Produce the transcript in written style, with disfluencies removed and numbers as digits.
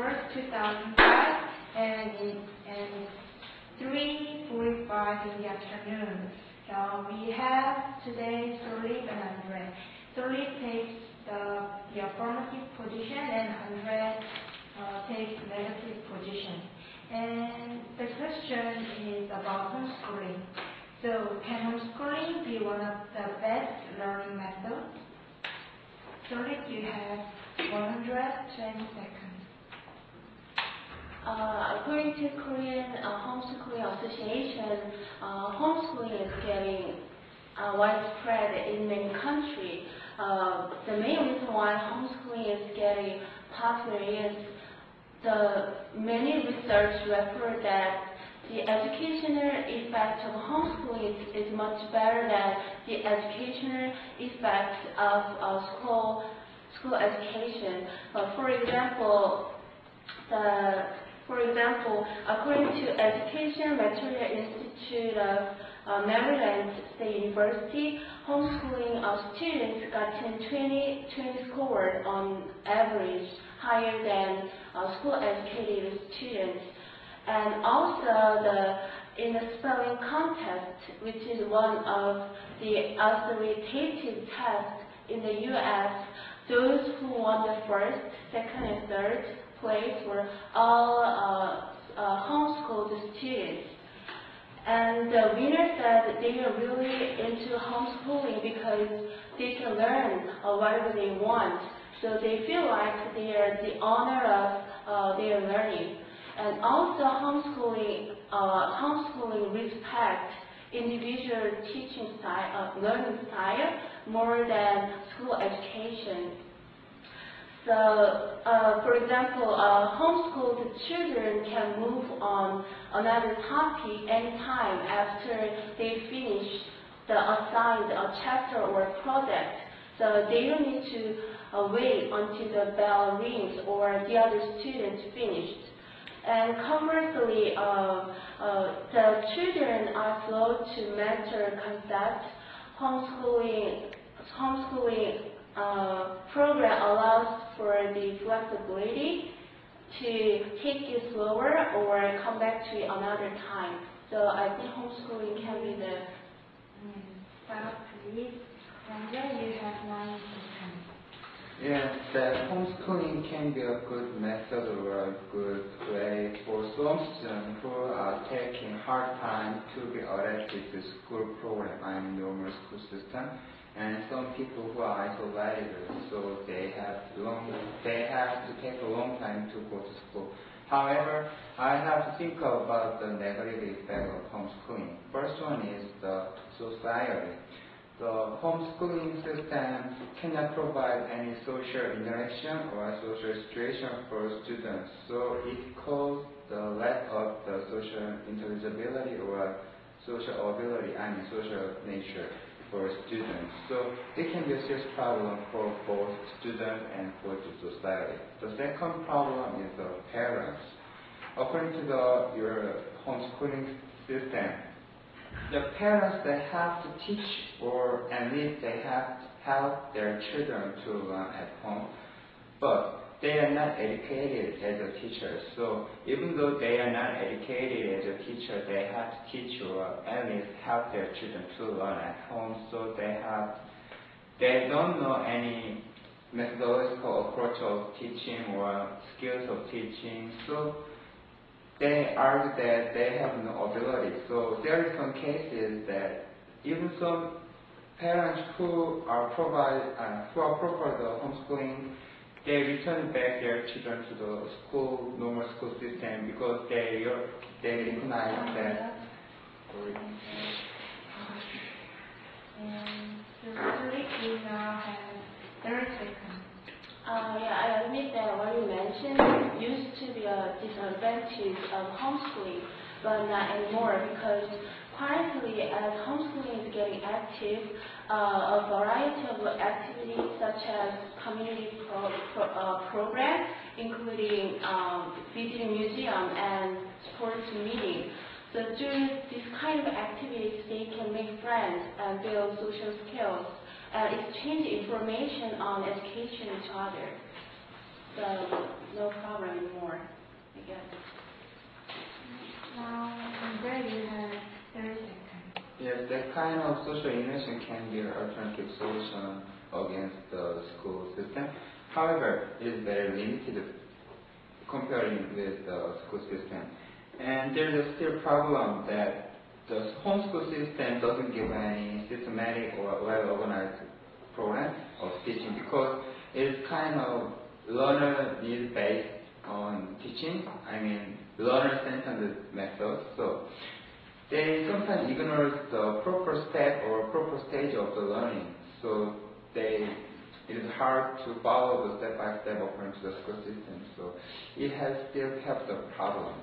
1st, 2005, and it's 3:45 in the afternoon. So we have today Solip and Andre. Solip takes the affirmative position and Andre takes negative position. And the question is about homeschooling. So can homeschooling be one of the best learning methods? Solip, you have 120 seconds. According to Korean Homeschooling Association, homeschooling is getting widespread in many countries. The main reason why homeschooling is getting popular is the many research refer that the educational effect of homeschooling is much better than the educational effect of school education. For example, according to Education Material Institute of Maryland State University, homeschooling students got 20 scored on average, higher than school-educated students. And also in the spelling contest, which is one of the authoritative tests in the U.S., those who won the first, second, and third place were all homeschooled students. And the winner said they are really into homeschooling because they can learn whatever they want. So they feel like they are the owner of their learning. And also homeschooling respects individual teaching style, learning style more than school education. So, for example, homeschooled children can move on another topic anytime after they finish the assigned chapter or project. So they don't need to wait until the bell rings or the other students finished. And conversely, the children are slow to master concepts. Homeschooling program allows for the flexibility to take it slower or come back to it another time. So I think homeschooling can be the... Stop, please. And then you have 9 seconds. Yes, that homeschooling can be a good method or a good way for some students who are taking hard time to be adapted to school program and normal school system, and some people who are isolated, so they have to take a long time to go to school. However, I have to think about the negative effect of homeschooling. First one is the society. The homeschooling system cannot provide any social interaction or social situation for students, so it causes the lack of the social intelligibility or social ability and social nature for students. So it can be a serious problem for both students and for the society. The second problem is the parents. According to your homeschooling system, the parents, they have to teach, or at least they have to help their children to learn at home, but they are not educated as a teacher. So even though they are not educated as a teacher, they have to teach or at least help their children to learn at home. So they don't know any methodological approach of teaching or skills of teaching. So they argue that they have no ability. So there are some cases that even some parents who are proper the homeschooling, they return back their children to the school, normal school system, because they recognize that. So you now have 30 seconds. I admit that what you mentioned used to be a disadvantage of homeschooling, but not anymore, because currently as homeschooling is getting active, a variety of activities such as community programs, including visiting museum and sports meeting. So through these kind of activities, they can make friends and build social skills and exchange information on education with each other. no problem anymore, I guess. Now, Andre, you have 30 seconds. Yes, that kind of social innovation can be an alternative solution against the school system. However, it is very limited comparing with the school system. And there is still a problem that the homeschool system doesn't give any systematic or well-organized program of teaching because it is kind of learner need based on teaching. I mean, learner-centered methods. So they sometimes ignore the proper step or proper stage of the learning. So it is hard to follow the step-by-step according to the school system. So it has still have the problems.